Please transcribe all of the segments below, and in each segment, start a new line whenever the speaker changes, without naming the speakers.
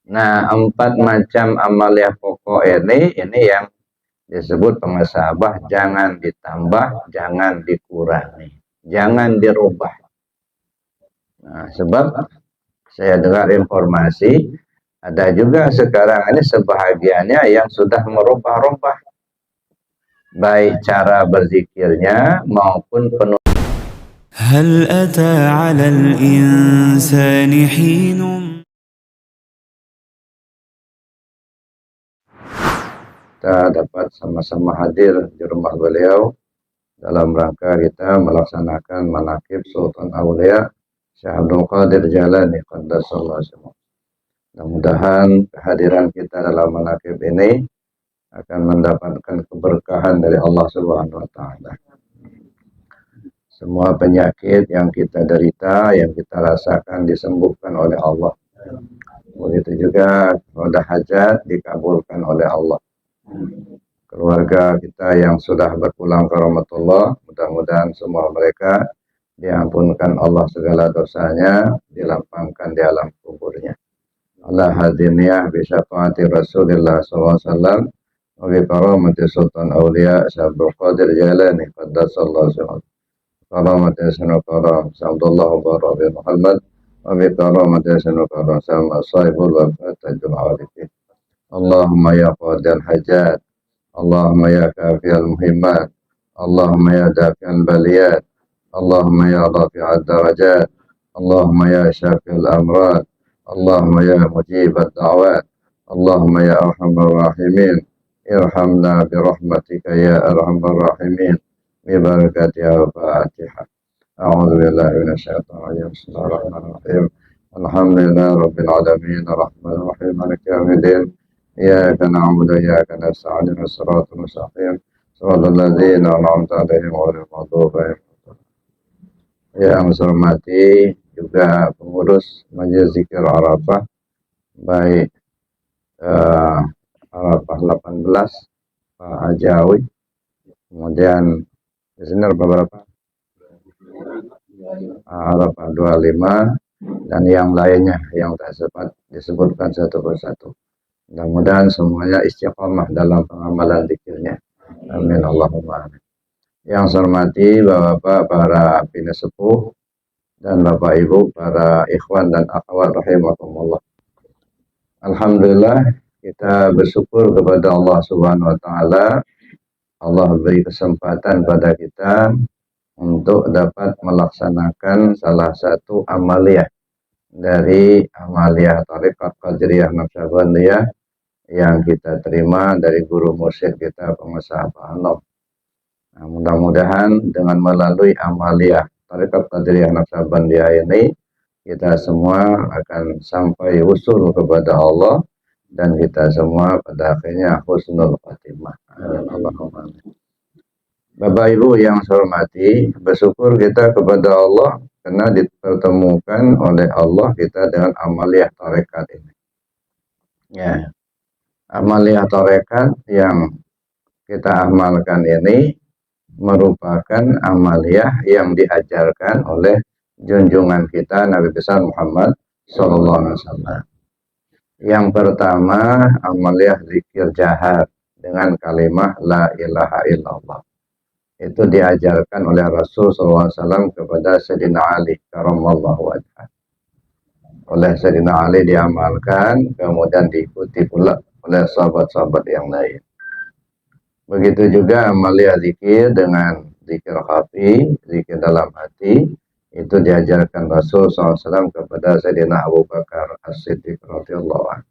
Nah, 4 macam amaliyah pokok ini yang disebut pengesabah, jangan ditambah, jangan dikurangi, jangan dirubah. Nah, sebab saya dengar informasi ada juga sekarang ini sebahagiannya yang sudah merubah-rubah baik cara berzikirnya maupun penuh.
هل أتى على الإنسان حين
Kita dapat sama-sama hadir di rumah beliau dalam rangka kita melaksanakan manaqib Sultan Aulia Syekh Abdul Qadir Jalani qaddasallahu sirrahu. Mudah-mudahan kehadiran kita dalam manaqib ini akan mendapatkan keberkahan dari Allah Subhanahu wa taala. Semua penyakit yang kita derita, yang kita rasakan disembuhkan oleh Allah. Begitu juga roda hajat dikabulkan oleh Allah. Keluarga kita yang sudah berpulang ke rahmatullah, mudah-mudahan semua mereka diampunkan Allah segala dosanya, dilapangkan di alam kuburnya. Allah hadiniyah bisyafaati Rasulullah SAW wa bi karamati Sultan Aulia Syekh Abdul Qadir Jalani qaddasallahu sirrahu. Karamati sunu karam Abdullah bin Muhammad wa bi karamati sunu karam sama sahibul wafat tajul arifin. Allahumma ya qadil hajat, Allahumma ya kafiyal muhimmat, Allahumma ya dafi'al baliyat, Allahumma ya rafi'ad darajat, Allahumma ya syafi'al amrad, Allahumma ya mujibat da'wat, Allahumma ya arhamar rahimin, irhamna birahmatika ya arhamar rahimin, bibarakati al-Fatihah. A'udzu billahi minasyaitonir rajim. Bismillahirrahmanirrahim. Alhamdulillah rabbil alamin, arrahmanir rahim, maliki yaumiddin. إياك نعبد وإياك نستعين الصراط المستقيم صراط الذين أنعمت عليهم غير المغضوب عليهم. Yang saya hormati juga pengurus Majelis Zikir Arafah, baik Arafah 18 Pak Ajawi, kemudian di sini berapa? Arafah 25 dan yang lainnya yang tak sempat disebutkan satu persatu. Mudah-mudahan semuanya istiqamah dalam pengamalan zikirnya. Amin Allahumma amin. Yang saya hormati Bapak-bapak, para bina sepuh dan Bapak Ibu, para ikhwan dan akhwat rahimakumullah. Alhamdulillah kita bersyukur kepada Allah Subhanahu wa taala. Allah beri kesempatan pada kita untuk dapat melaksanakan salah satu amaliyah dari amaliyah Thariqat Qadiriyah Naqsyabandiyah yang kita terima dari guru mursyid kita pengusaha Pak Anom. Nah, mudah-mudahan dengan melalui amaliyah Thariqat Qadiriyah Naqsyabandiyah ini kita semua akan sampai usul kepada Allah dan kita semua pada akhirnya husnul khatimah. Allahumma amin. Bapak Ibu yang saya hormati, bersyukur kita kepada Allah karena dipertemukan oleh Allah kita dengan amaliyah tarekat ini. Ya. Amaliyah tarekat yang kita amalkan ini merupakan amaliyah yang diajarkan oleh junjungan kita Nabi besar Muhammad SAW. Yang pertama, amaliyah zikir jahar dengan kalimat la ilaha illallah. Itu diajarkan oleh Rasul SAW kepada Sayyidina Ali karamallahu wajhah. Oleh Sayyidina Ali diamalkan, kemudian diikuti pula oleh sahabat-sahabat yang lain. Begitu juga amaliyah zikir dengan zikir khafi, zikir dalam hati, itu diajarkan Rasul SAW kepada Sayyidina Abu Bakar As-Siddiq radhiyallahu anhu.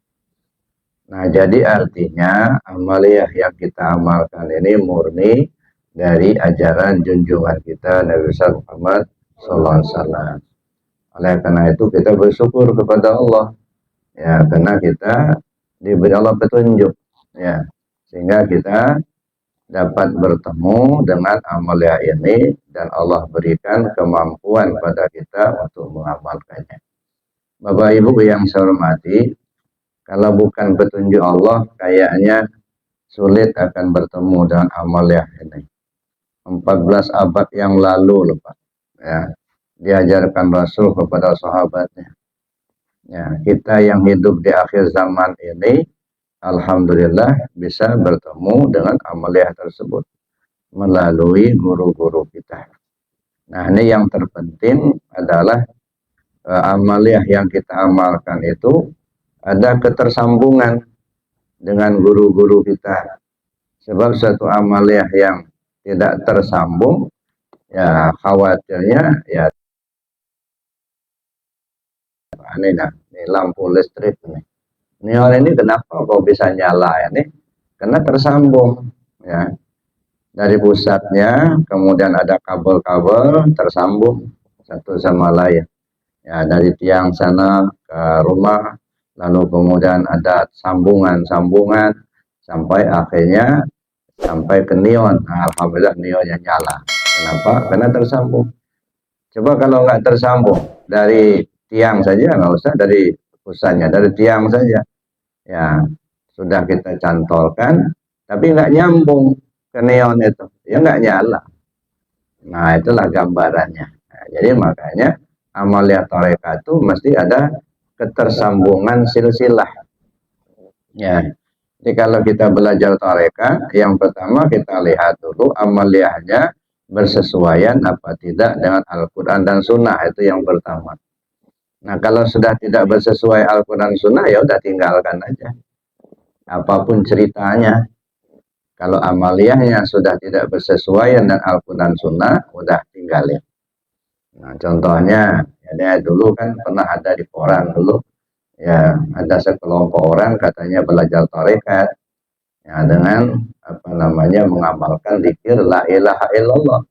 Nah, jadi artinya amaliyah yang kita amalkan ini murni dari ajaran junjungan kita Nabi Muhammad SAW. Oleh karena itu kita bersyukur kepada Allah, ya, karena kita diberi Allah petunjuk, ya, sehingga kita dapat bertemu dengan amaliyah ini dan Allah berikan kemampuan pada kita untuk mengamalkannya. Bapak Ibu yang saya hormati, kalau bukan petunjuk Allah, kayaknya sulit akan bertemu dengan amaliyah ini. 14 abad yang lalu, Pak, ya, diajarkan Rasul kepada sahabatnya. Ya, kita yang hidup di akhir zaman ini, alhamdulillah bisa bertemu dengan amaliyah tersebut melalui guru-guru kita. Nah, ini yang terpenting adalah amaliyah yang kita amalkan itu ada ketersambungan dengan guru-guru kita. Sebab suatu amaliyah yang tidak tersambung, ya khawatirnya ya ini nah, ini lampu listrik nih. Ini orang ini kenapa kok bisa nyala ya nih? Karena tersambung ya. Dari pusatnya kemudian ada kabel-kabel tersambung satu sama lain. Ya, dari tiang sana ke rumah, lalu kemudian ada sambungan-sambungan sampai akhirnya sampai ke neon. Nah, alhamdulillah neonnya nyala. Kenapa? Karena tersambung. Coba kalau nggak tersambung dari tiang saja, nggak usah dari pusatnya, dari tiang saja. Ya, sudah kita cantolkan, tapi nggak nyambung ke neon itu, ya nggak nyala. Nah, itulah gambarannya. Nah, jadi makanya amaliyah tarekat itu mesti ada ketersambungan silsilah. Ya, jadi kalau kita belajar tarekat, yang pertama kita lihat dulu amaliyahnya bersesuaian apa tidak dengan Al-Quran dan Sunnah, itu yang pertama. Nah, kalau sudah tidak bersesuai Al-Quran Sunnah, ya udah tinggalkan aja. Apapun ceritanya, kalau amaliyahnya sudah tidak bersesuaian dengan Al-Quran Sunnah, udah tinggalin. Nah, contohnya, ya dulu kan pernah ada di koran dulu, ya ada sekelompok orang katanya belajar tarekat, ya dengan apa namanya mengamalkan zikir la ilaha illallah.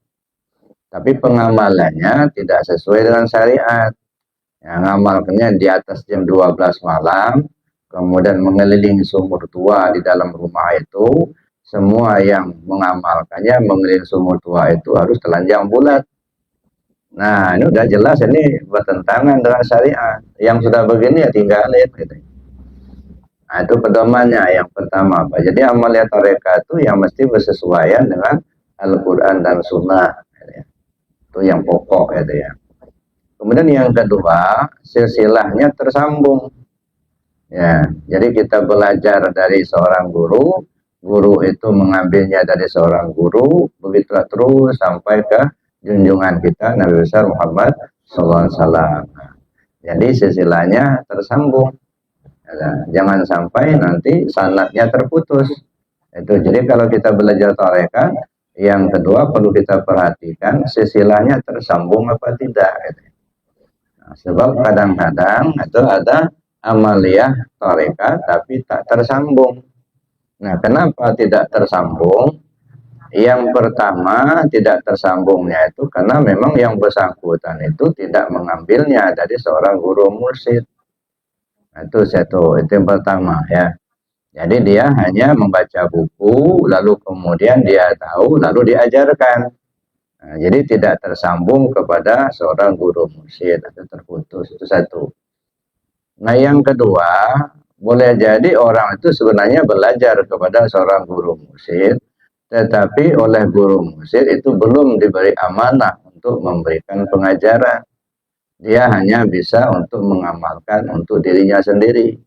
Tapi pengamalannya tidak sesuai dengan syariat. Yang ngamalkannya di atas jam 12 malam, kemudian mengelilingi sumur tua di dalam rumah itu, semua yang mengamalkannya mengelilingi sumur tua itu harus telanjang bulat. Nah, ini udah jelas ini bertentangan dengan syariat. Yang sudah begini ya tinggalin gitu. Nah, itu pedomannya yang pertama apa? Jadi amaliyah tarekat itu yang mesti bersesuaian dengan Al-Quran dan Sunnah. Gitu. Itu yang pokok gitu ya. Kemudian yang kedua, silsilahnya tersambung. Ya, jadi kita belajar dari seorang guru, guru itu mengambilnya dari seorang guru, begitu terus sampai ke junjungan kita Nabi besar Muhammad SAW. Jadi silsilahnya tersambung. Ya, jangan sampai nanti sanadnya terputus. Itu jadi kalau kita belajar tarekat, yang kedua perlu kita perhatikan silsilahnya tersambung apa tidak. Gitu. Sebab kadang-kadang itu ada amaliyah tarekat tapi tak tersambung. Nah, kenapa tidak tersambung? Yang pertama tidak tersambungnya itu karena memang yang bersangkutan itu tidak mengambilnya dari seorang guru mursyid. Nah, itu yang pertama ya. Jadi dia hanya membaca buku, lalu kemudian dia tahu, lalu diajarkan. Nah, jadi tidak tersambung kepada seorang guru mursyid atau terputus, itu satu. Nah, yang kedua, boleh jadi orang itu sebenarnya belajar kepada seorang guru mursyid, tetapi oleh guru mursyid itu belum diberi amanah untuk memberikan pengajaran. Dia hanya bisa untuk mengamalkan untuk dirinya sendiri.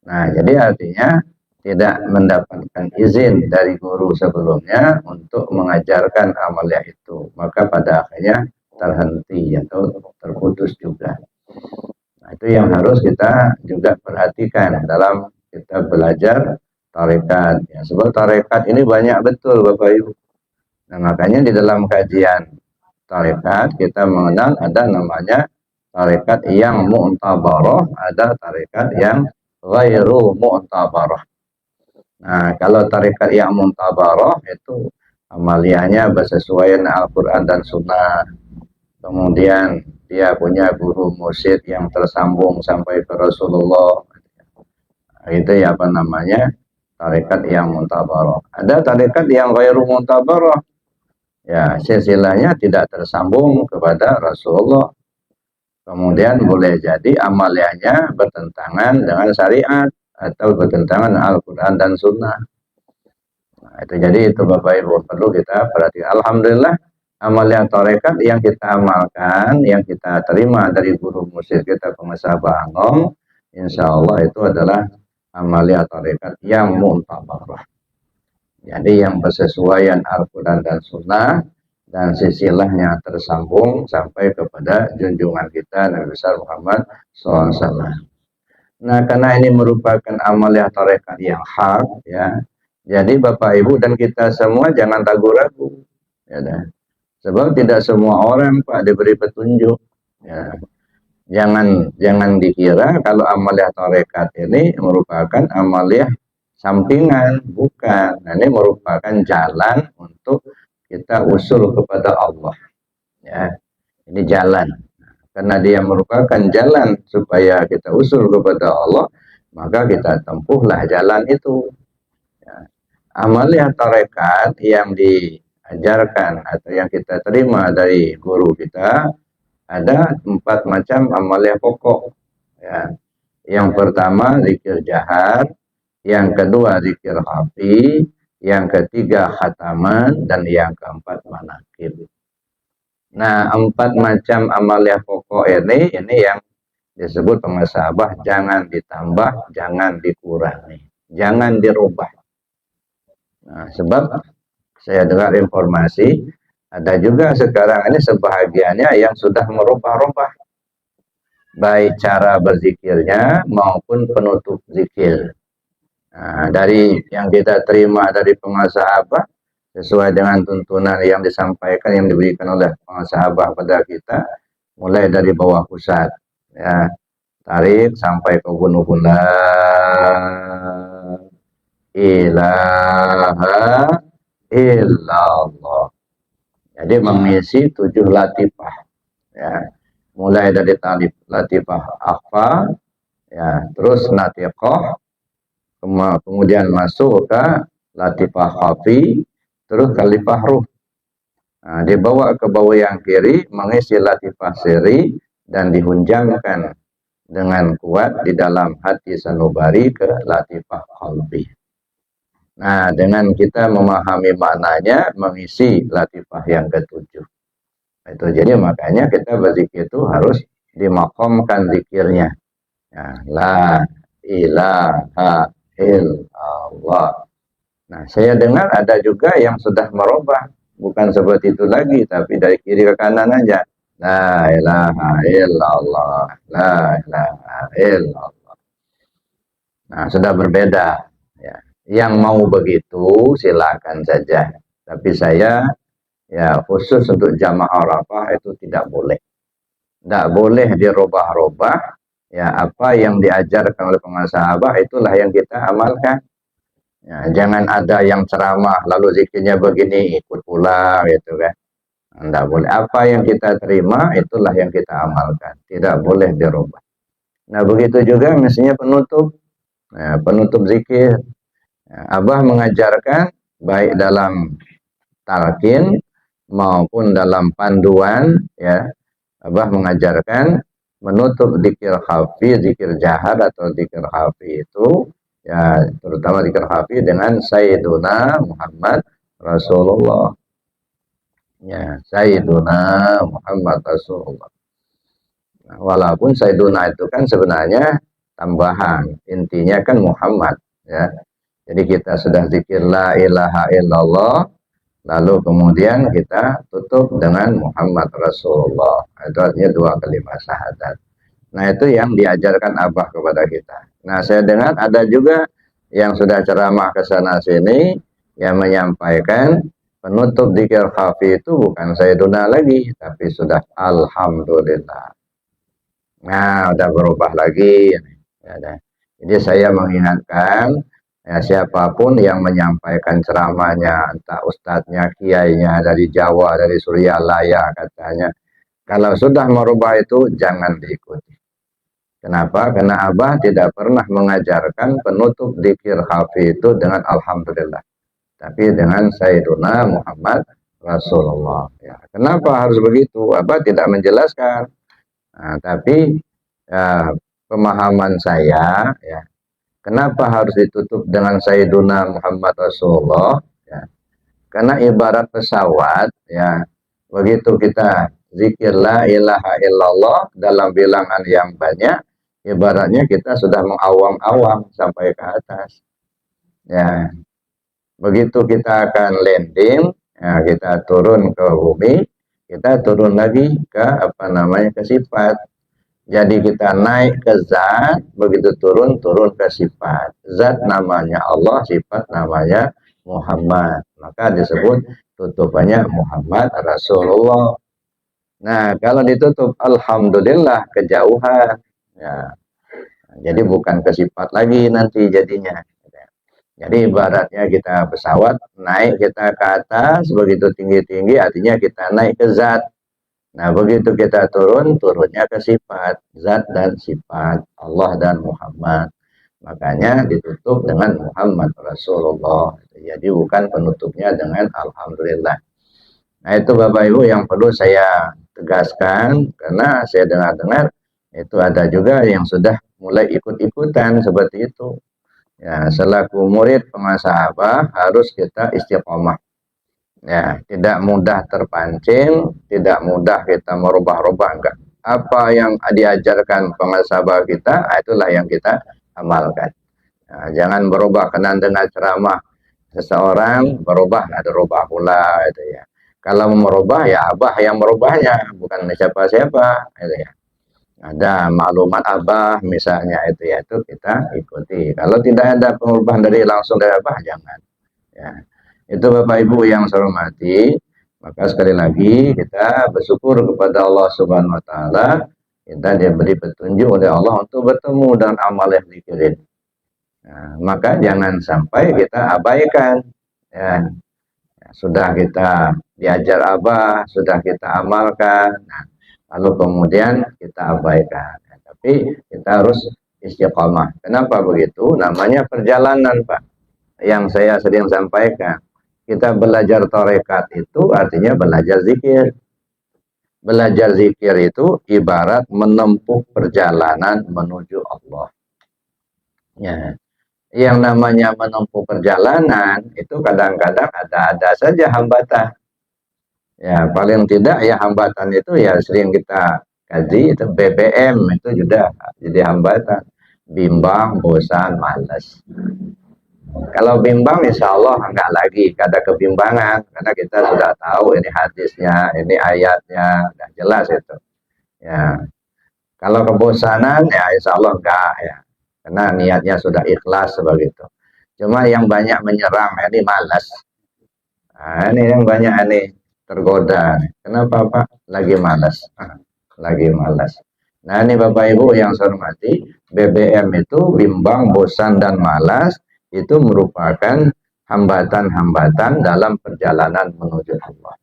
Nah, jadi artinya tidak mendapatkan izin dari guru sebelumnya untuk mengajarkan amaliyah itu. Maka pada akhirnya terhenti atau terputus juga. Nah, itu yang harus kita juga perhatikan dalam kita belajar tarekat. Ya, sebab tarekat ini banyak betul Bapak Ibu. Nah, makanya di dalam kajian tarekat kita mengenal ada namanya tarekat yang mu'tabarah, ada tarekat yang ghairu mu'tabarah. Nah, kalau tarekat yang muntabarah itu amaliyahnya bersesuaian Al-Quran dan Sunnah. Kemudian dia punya guru mursyid yang tersambung sampai ke Rasulullah. Itu ya apa namanya? Tarekat yang muntabarah. Ada tarekat yang ghairu muntabarah. Ya, silsilahnya tidak tersambung kepada Rasulullah. Kemudian boleh jadi amaliyahnya bertentangan dengan syariat atau bertentangan Al-Quran dan Sunnah. Nah, itu jadi itu Bapak Ibu perlu kita perhatikan. Alhamdulillah amaliyah tarekat yang kita amalkan, yang kita terima dari guru mursyid kita Pengesah Bangong, insya Allah itu adalah amalia tarekat yang mu'tabarah. Jadi yang bersesuaian Al-Quran dan Sunnah, dan silsilahnya tersambung sampai kepada junjungan kita Nabi besar Muhammad SAW. Nah, karena ini merupakan amalia tarekat yang hak, ya. Jadi Bapak Ibu dan kita semua jangan ragu-ragu, ya. Sebab tidak semua orang Pak diberi petunjuk. Ya. Jangan dikira kalau amalia tarekat ini merupakan amalia sampingan, bukan. Nah, ini merupakan jalan untuk kita usul kepada Allah. Ya, ini jalan. Karena dia merupakan jalan supaya kita usul kepada Allah, maka kita tempuhlah jalan itu. Ya. Amalia tarekat yang diajarkan atau yang kita terima dari guru kita, ada 4 macam amalia pokok. Ya. Yang pertama zikir jahar, yang kedua zikir khafi, yang ketiga khataman, dan yang keempat manakib. Nah, 4 macam amalia pokok ini yang disebut pemasabah, jangan ditambah, jangan dikurangi, jangan dirubah. Nah, sebab saya dengar informasi, ada juga sekarang ini sebahagiannya yang sudah merubah-rubah, baik cara berzikirnya maupun penutup zikir. Nah, dari yang kita terima dari pengasahabah, sesuai dengan tuntunan yang disampaikan, yang diberikan oleh pengasahabah pada kita, mulai dari bawah pusat, ya, tarik sampai ke gunung la ilaha illallah. Jadi mengisi 7 latifah, ya, mulai dari latifah akhfa, ya, terus natiqah, kemudian masuk ke latifah khafi, terus kalifah ruh. Nah, dibawa ke bawah yang kiri, mengisi latifah siri, dan dihunjamkan dengan kuat di dalam hati sanubari ke latifah qalbi. Nah, dengan kita memahami maknanya, mengisi latifah yang ke-7. Itu jadi makanya kita berzikir itu harus dimakomkan zikirnya. Ya, la ilaha illallah. Nah, saya dengar ada juga yang sudah merubah, bukan seperti itu lagi, tapi dari kiri ke kanan aja. La ilaha illallah, la ilaha illallah. Nah, sudah berbeda. Ya. Yang mau begitu silakan saja. Tapi saya, ya, khusus untuk jamaah Arafah itu tidak boleh. Tidak boleh dirubah-rubah. Ya, apa yang diajarkan oleh pengasahabah itulah yang kita amalkan. Ya, jangan ada yang ceramah lalu zikirnya begini ikut pula gitu kan. Tidak boleh. Apa yang kita terima itulah yang kita amalkan. Tidak boleh dirubah. Nah, begitu juga mestinya penutup. Nah, penutup zikir. Ya, Abah mengajarkan baik dalam talqin maupun dalam panduan, ya. Abah mengajarkan menutup zikir khafi, zikir jahar atau zikir khafi itu, ya, terutama zikir khafi dengan Sayyiduna Muhammad Rasulullah. Ya, Sayyiduna Muhammad Rasulullah. Nah, walaupun Sayyiduna itu kan sebenarnya tambahan, intinya kan Muhammad, ya. Jadi kita sudah zikir la ilaha illallah, lalu kemudian kita tutup dengan Muhammad Rasulullah. Itu artinya 2 kalimat syahadat. Nah, itu yang diajarkan Abah kepada kita. Nah, saya dengar ada juga yang sudah ceramah ke sana sini yang menyampaikan penutup zikir khafi itu bukan Sayyiduna lagi, tapi sudah Alhamdulillah. Nah, udah berubah lagi. Ya, jadi saya mengingatkan, ya, siapapun yang menyampaikan ceramahnya, entah ustadznya, kiainya dari Jawa, dari Suryalaya katanya, kalau sudah merubah itu jangan diikuti. Kenapa? Karena Abah tidak pernah mengajarkan penutup zikir khafi itu dengan Alhamdulillah, tapi dengan Sayyiduna Muhammad Rasulullah. Ya, kenapa harus begitu? Abah tidak menjelaskan. Nah, tapi ya, pemahaman saya, ya, kenapa harus ditutup dengan Sayyiduna Muhammad Rasulullah? Ya, karena ibarat pesawat, ya, begitu kita zikir la ilaha illallah dalam bilangan yang banyak, ibaratnya kita sudah mengawang-awang sampai ke atas. Ya, begitu kita akan landing, ya, kita turun ke bumi, kita turun lagi ke ke sifat. Jadi kita naik ke zat, begitu turun ke sifat. Zat namanya Allah, sifat namanya Muhammad. Maka disebut tutupannya Muhammad Rasulullah. Nah, kalau ditutup Alhamdulillah kejauhan. Ya, jadi bukan ke sifat lagi nanti jadinya. Jadi ibaratnya kita pesawat naik kita ke atas, begitu tinggi-tinggi artinya kita naik ke zat. Nah, begitu kita turunnya ke sifat, zat dan sifat, Allah dan Muhammad. Makanya ditutup dengan Muhammad Rasulullah. Jadi bukan penutupnya dengan Alhamdulillah. Nah, itu Bapak Ibu yang perlu saya tegaskan, karena saya dengar-dengar itu ada juga yang sudah mulai ikut-ikutan seperti itu. Ya, selaku murid pengasabah harus kita istiqomah. Ya, tidak mudah terpancing, tidak mudah kita merubah-rubah, enggak. Apa yang diajarkan pengasabah kita, itulah yang kita amalkan. Nah, jangan berubah karena dengar ceramah seseorang, berubah, ada rubah pula itu ya. Kalau mau merubah ya abah yang merubahnya, bukan siapa-siapa itu ya. Ada maklumat abah misalnya itu ya, itu kita ikuti. Kalau tidak ada perubahan dari langsung dari abah, jangan. Ya, itu Bapak Ibu yang saya hormati. Maka sekali lagi kita bersyukur kepada Allah Subhanahu Wa Taala, kita diberi petunjuk oleh Allah untuk bertemu dengan amal yang dikirim. Nah, maka jangan sampai kita abaikan. Ya, sudah kita diajar abah, sudah kita amalkan. Nah, lalu kemudian kita abaikan. Tapi kita harus istiqamah. Kenapa begitu? Namanya perjalanan, Pak. Yang saya sering sampaikan. Kita belajar tarekat itu artinya belajar zikir. Belajar zikir itu ibarat menempuh perjalanan menuju Allah. Ya. Yang namanya menempuh perjalanan itu kadang-kadang ada saja hambatan. Ya, paling tidak ya hambatan itu ya sering kita kaji, itu BBM itu juga jadi hambatan. Bimbang, bosan, malas. Kalau bimbang insya Allah enggak lagi ada kebimbangan, karena kita sudah tahu ini hadisnya, ini ayatnya, sudah jelas itu. Ya, kalau kebosanan ya insya Allah enggak ya, karena niatnya sudah ikhlas begitu. Cuma yang banyak menyerang ini malas. Nah, ini yang banyak ini tergoda. Kenapa Pak? Lagi malas. Lagi malas. Nah, ini Bapak Ibu yang saya hormati, BBM itu bimbang, bosan dan malas itu merupakan hambatan-hambatan dalam perjalanan menuju Allah.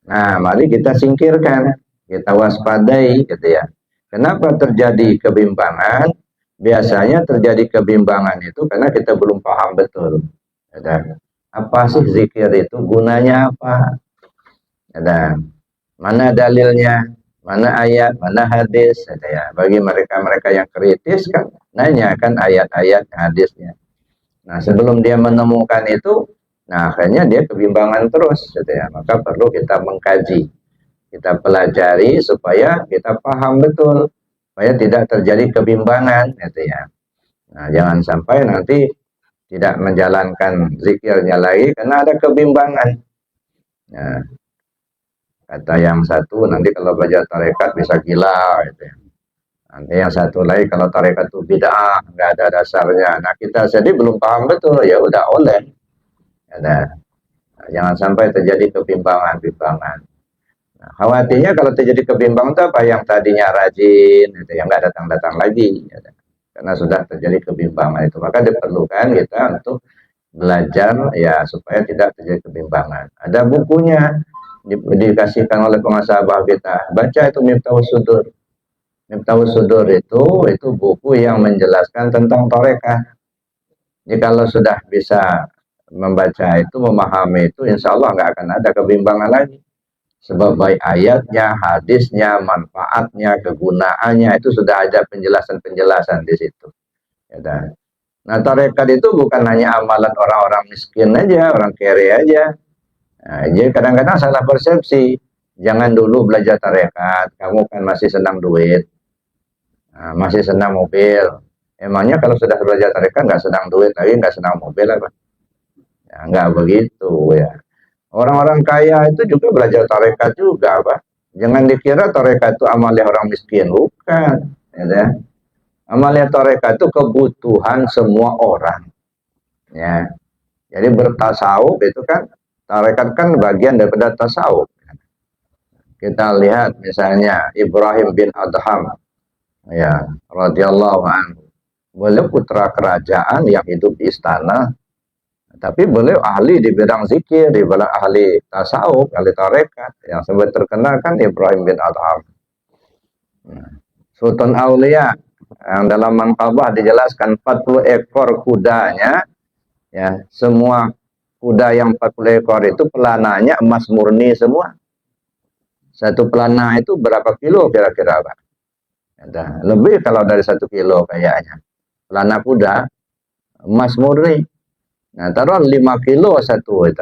Nah, mari kita singkirkan, kita waspadai gitu ya. Kenapa terjadi kebimbangan? Biasanya terjadi kebimbangan itu karena kita belum paham betul. Ada apa sih zikir itu? Gunanya apa? Ada mana dalilnya? Mana ayat? Mana hadis? Ada ya. Bagi mereka-mereka yang kritis kan nanya kan ayat-ayat hadisnya. Nah, sebelum dia menemukan itu, nah akhirnya dia kebimbangan terus, gitu ya. Maka perlu kita mengkaji, kita pelajari supaya kita paham betul, supaya tidak terjadi kebimbangan, gitu ya. Nah, jangan sampai nanti tidak menjalankan zikirnya lagi karena ada kebimbangan. Nah, kata yang satu nanti kalau belajar tarekat bisa gila, gitu ya. Nanti yang satu lagi kalau tarekat itu bid'ah, nggak ada dasarnya. Nah kita jadi belum paham betul, ya udah oleh. Nah, jangan sampai terjadi kebimbangan-bimbangan. Nah, khawatirnya kalau terjadi kebimbangan itu apa yang tadinya rajin, itu yang nggak datang-datang lagi, ya, karena sudah terjadi kebimbangan itu. Maka diperlukan kita untuk belajar ya supaya tidak terjadi kebimbangan. Ada bukunya dikasihkan oleh pengasabah kita. Baca itu Miftahus Sudur. Miftahus Sudur itu buku yang menjelaskan tentang tarekat. Jadi kalau sudah bisa membaca itu, memahami itu, insya Allah nggak akan ada kebimbangan lagi. Sebab baik ayatnya, hadisnya, manfaatnya, kegunaannya itu sudah ada penjelasan-penjelasan di situ. Ya, nah, tarekat itu bukan hanya amalan orang-orang miskin aja, orang kere aja. Nah, jadi kadang-kadang salah persepsi. Jangan dulu belajar tarekat, kamu kan masih senang duit. masih senang mobil. Emangnya kalau sudah belajar tarekat nggak senang duit lagi, nggak senang mobil apa? Ya, nggak begitu ya. Orang-orang kaya itu juga belajar tarekat juga, Pak. Jangan dikira tarekat itu amalia orang miskin, bukan. Ya. Amalia tarekat itu kebutuhan semua orang. Ya. Jadi bertasawuf itu kan, tarekat kan bagian daripada tasawuf. Kita lihat misalnya Ibrahim bin Adham, ya, radhiyallahu anhu. Beliau putra kerajaan yang hidup di istana, tapi beliau ahli di bidang zikir, di bidang ahli tasawuf, ahli tarekat. Yang sebut terkenal kan Ibrahim bin Adham. Sultan Aulia, yang dalam Manqabah dijelaskan 40 ekor kudanya, ya, semua kuda yang 40 ekor itu pelananya emas murni semua. Satu pelana itu berapa kilo kira-kira, Pak? Ada lebih kalau dari 1 kilo kayaknya. Pelana kuda emas murni. Nah, taruh 5 kilo satu itu.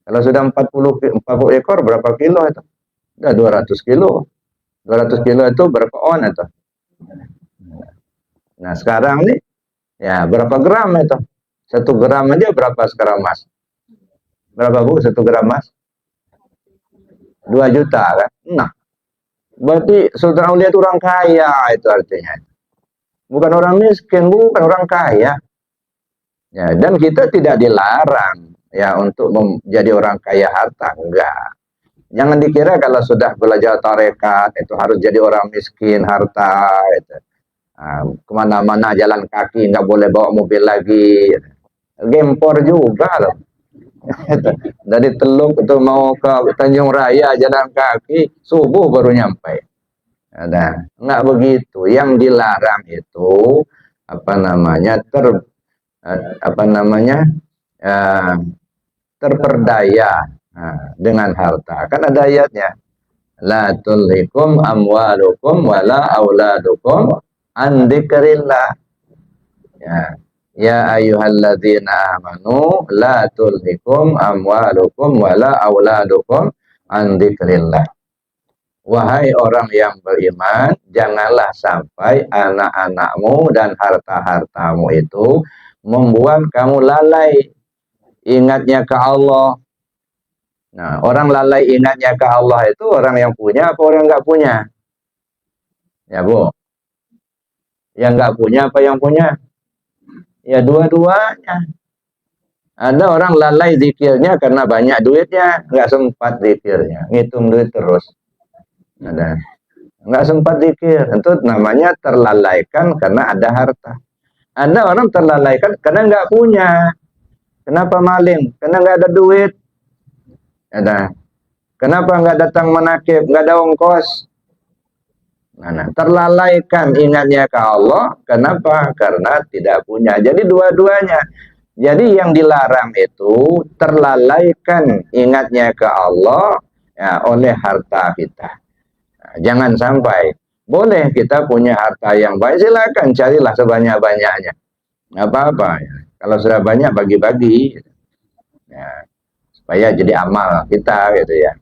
Kalau sudah 40 ekor berapa kilo itu? Udah 200 kilo. 200 kilo itu berapa on itu? Nah, sekarang nih, ya berapa gram itu? 1 gram aja berapa sekarang mas? Berapa Bu 1 gram mas? 2 juta kan? Nah, berarti Sultan Aulia itu orang kaya itu artinya. Bukan orang miskin, bukan orang kaya. Ya, dan kita tidak dilarang ya untuk menjadi orang kaya harta, enggak. Jangan dikira kalau sudah belajar tarekat itu harus jadi orang miskin harta itu. Kemana-mana jalan kaki, nggak boleh bawa mobil lagi. Gempor juga loh. Dari Teluk itu mau ke Tanjung Raya jalan kaki, subuh baru nyampe. Ada, nggak begitu. Yang dilarang itu apa namanya terperdaya dengan harta. Kan ada ayatnya, la tulhikum amwalukum wala auladukum an dzikrillah. Ya ayyuhalladzina amanu la tulhikum amwalukum wala auladukum an dzikrillah. Wahai orang yang beriman, janganlah sampai anak-anakmu dan harta-hartamu itu membuat kamu lalai ingatnya ke Allah. Nah, orang lalai ingatnya ke Allah itu orang yang punya apa orang nggak punya? Ya Bu, yang nggak punya apa yang punya? Ya dua-duanya. Ada orang lalai zikirnya karena banyak duitnya, nggak sempat zikirnya, ngitung duit terus. Ada, nggak sempat zikir, itu namanya terlalaikan karena ada harta. Ada orang terlalaikan karena nggak punya. Kenapa maling? Karena nggak ada duit. Ada. Kenapa nggak datang menakib? Nggak ada ongkos. Nah, terlalaikan ingatnya ke Allah. Kenapa? Karena tidak punya. Jadi dua-duanya. Jadi yang dilarang itu terlalaikan ingatnya ke Allah ya, oleh harta kita. Nah, jangan sampai. Boleh kita punya harta yang baik, silakan carilah sebanyak-banyaknya. Nggak apa-apa. Ya. Kalau sudah banyak bagi-bagi. Ya, supaya jadi amal kita gitu ya.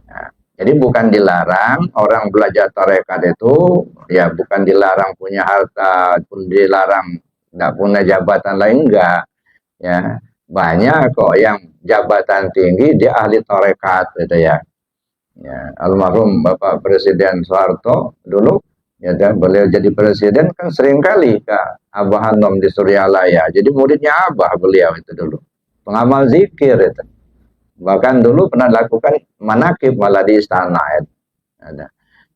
Nah, jadi bukan dilarang orang belajar tarekat itu, ya bukan dilarang punya harta, pun dilarang nggak punya jabatan lain, enggak. Ya, banyak kok yang jabatan tinggi dia ahli tarekat gitu ya. Ya, almarhum Bapak Presiden Soeharto dulu, ya kan, beliau jadi presiden kan sering kali ke Abah Hanom di Suryalaya. Jadi muridnya Abah beliau itu dulu, pengamal zikir itu. Bahkan dulu pernah lakukan manakib malah di istana. Ada.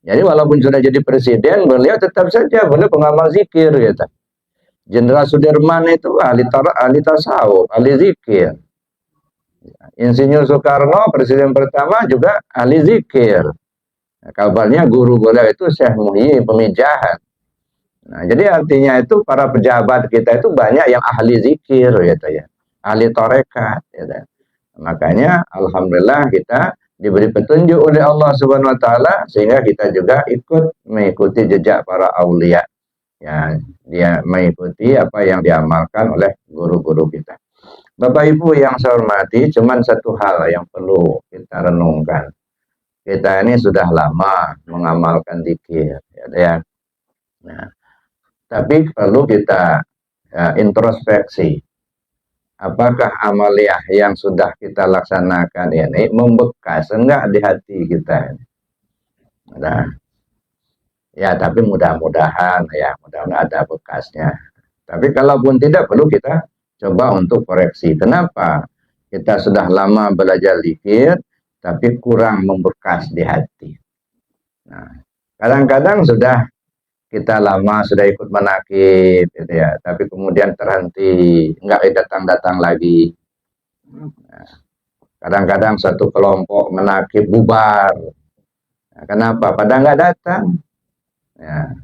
Jadi walaupun sudah jadi presiden, beliau tetap saja beliau pengamal zikir gitu. Jenderal Sudirman itu ahli tasawuf, ahli zikir. Insinyur Soekarno, presiden pertama juga ahli zikir. Nah, kabarnya guru beliau itu Syekh Muhyi Pemijahan. Nah, jadi artinya itu para pejabat kita itu banyak yang ahli zikir gitu ya. Ahli tarekat gitu. Makanya alhamdulillah kita diberi petunjuk oleh Allah Subhanahu wa taala sehingga kita juga ikut mengikuti jejak para aulia. Ya, dia mengikuti apa yang diamalkan oleh guru-guru kita. Bapak Ibu yang saya hormati, cuman satu hal yang perlu kita renungkan. Kita ini sudah lama mengamalkan zikir, ya. Nah, Tapi perlu kita introspeksi. Apakah amaliyah yang sudah kita laksanakan ini membekas enggak di hati kita? Nah, ya tapi mudah-mudahan ada bekasnya. Tapi kalaupun tidak, perlu kita coba untuk koreksi. Kenapa? Kita sudah lama belajar zikir, tapi kurang membekas di hati. Nah, kadang-kadang sudah kita lama sudah ikut menakib, gitu ya, tapi kemudian terhenti, nggak datang-datang lagi. Kadang-kadang satu kelompok menakib bubar. Nah, kenapa? Pada nggak datang. Ya.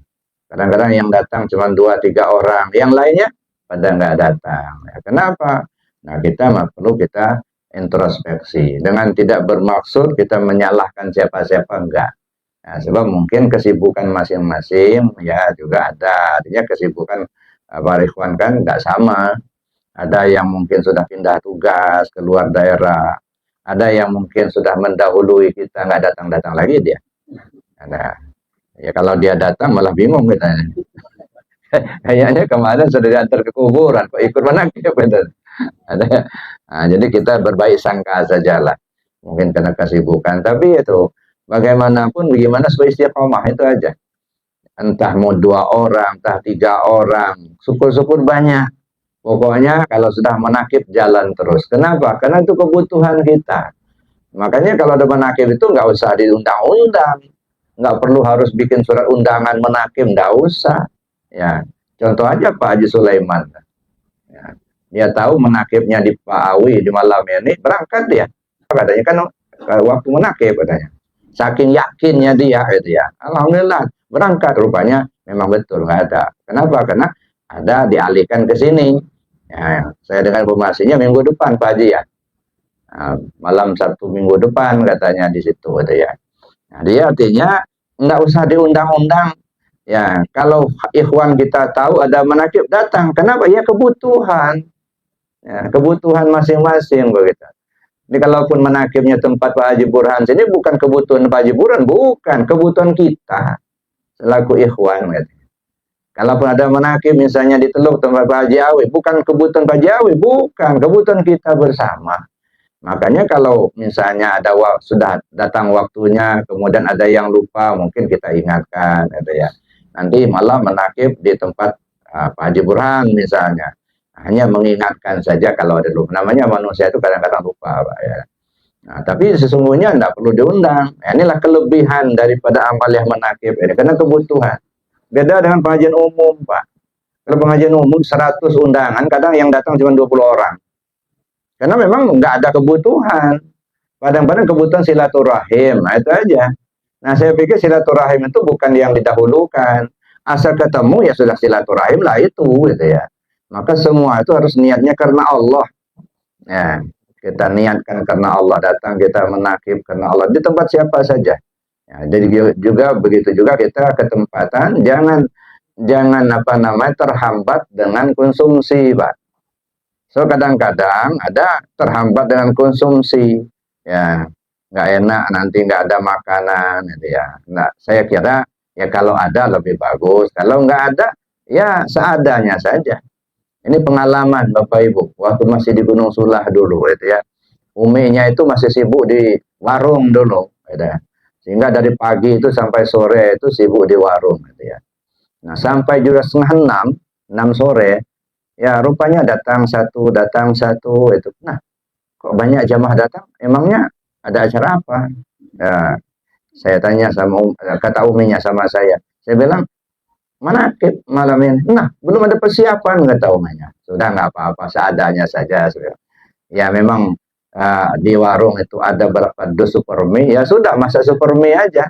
Kadang-kadang yang datang cuma 2-3 orang, yang lainnya pada nggak datang. Ya, kenapa? Nah, kita perlu kita introspeksi. Dengan tidak bermaksud kita menyalahkan siapa-siapa, enggak. Nah, sebab mungkin kesibukan masing-masing ya juga ada. Artinya kesibukan para ikhwan kan nggak sama. Ada yang mungkin sudah pindah tugas keluar daerah. Ada yang mungkin sudah mendahului kita, nggak datang-datang lagi dia. Nah, ya kalau dia datang malah bingung kita. Kayaknya kemarin sudah diantar ke kuburan, kok ikut menakib gitu. Nah, jadi kita berbaik sangka sajalah. Mungkin karena kesibukan, tapi itu bagaimanapun bagaimana supaya istiqomah itu aja. Entah mau 2 orang, entah 3 orang, syukur-syukur banyak. Pokoknya kalau sudah menakib jalan terus. Kenapa? Karena itu kebutuhan kita. Makanya kalau ada menakib itu nggak usah diundang-undang, nggak perlu harus bikin surat undangan menakib, nggak usah. Ya, contoh aja Pak Haji Sulaiman. Ya, dia tahu menakibnya di Pak Awi di malam ini, berangkat dia. Katanya kan waktu menakib katanya. Saking yakinnya dia gitu ya. Alhamdulillah berangkat, rupanya memang betul nggak ada. Kenapa? Karena ada dialihkan ke sini. Ya, saya dengar informasinya minggu depan Pak Haji ya. Nah, malam Sabtu minggu depan katanya di situ gitu ya. Nah, dia artinya nggak usah diundang-undang. Ya, kalau ikhwan kita tahu ada menakib datang. Kenapa? Ya kebutuhan. Ya, kebutuhan masing-masing begitu. Ini kalaupun menakibnya tempat Pak Haji Burhan, ini bukan kebutuhan Pak Haji Burhan, bukan kebutuhan kita selaku ikhwan. Gitu. Kalaupun ada menakib misalnya di Teluk tempat Pak Haji Awi, bukan kebutuhan Pak Haji Awi, bukan kebutuhan kita bersama. Makanya kalau misalnya ada sudah datang waktunya, kemudian ada yang lupa, mungkin kita ingatkan, gitu ya. Nanti malam menakib di tempat Pak Haji Burhan misalnya. Hanya mengingatkan saja kalau ada lupa. Namanya manusia itu kadang-kadang lupa, Pak ya. Nah, tapi sesungguhnya tidak perlu diundang. Nah, inilah kelebihan daripada amal yang menakib ini, karena kebutuhan. Beda dengan pengajian umum, Pak. Kalau pengajian umum 100 undangan, kadang yang datang cuma 20 orang. Karena memang nggak ada kebutuhan. Kadang-kadang kebutuhan silaturahim, nah itu aja. Nah, saya pikir silaturahim itu bukan yang didahulukan. Asal ketemu ya sudah silaturahim lah itu, gitu ya. Maka semua itu harus niatnya karena Allah. Ya, kita niatkan karena Allah, datang kita menakib karena Allah di tempat siapa saja. Ya, jadi juga begitu juga kita ketempatan jangan terhambat dengan konsumsi, Pak. So kadang-kadang ada terhambat dengan konsumsi, ya nggak enak nanti nggak ada makanan, gitu ya. Nah, saya kira ya kalau ada lebih bagus, kalau nggak ada ya seadanya saja. Ini pengalaman Bapak Ibu waktu masih di Gunung Sulah dulu, gitu ya. Uminya itu masih sibuk di warung dulu, gitu ya. Sehingga dari pagi itu sampai sore itu sibuk di warung, gitu ya. Nah sampai juga 5:30, 6 sore, ya rupanya datang satu itu. Nah kok banyak jamaah datang? Emangnya ada acara apa? Ya, saya tanya kata uminya sama saya bilang menakib malam ini. Nah belum ada persiapan kata uminya. Sudah nggak apa-apa seadanya saja. Ya memang di warung itu ada berapa dus super mie, ya sudah masak super mie aja.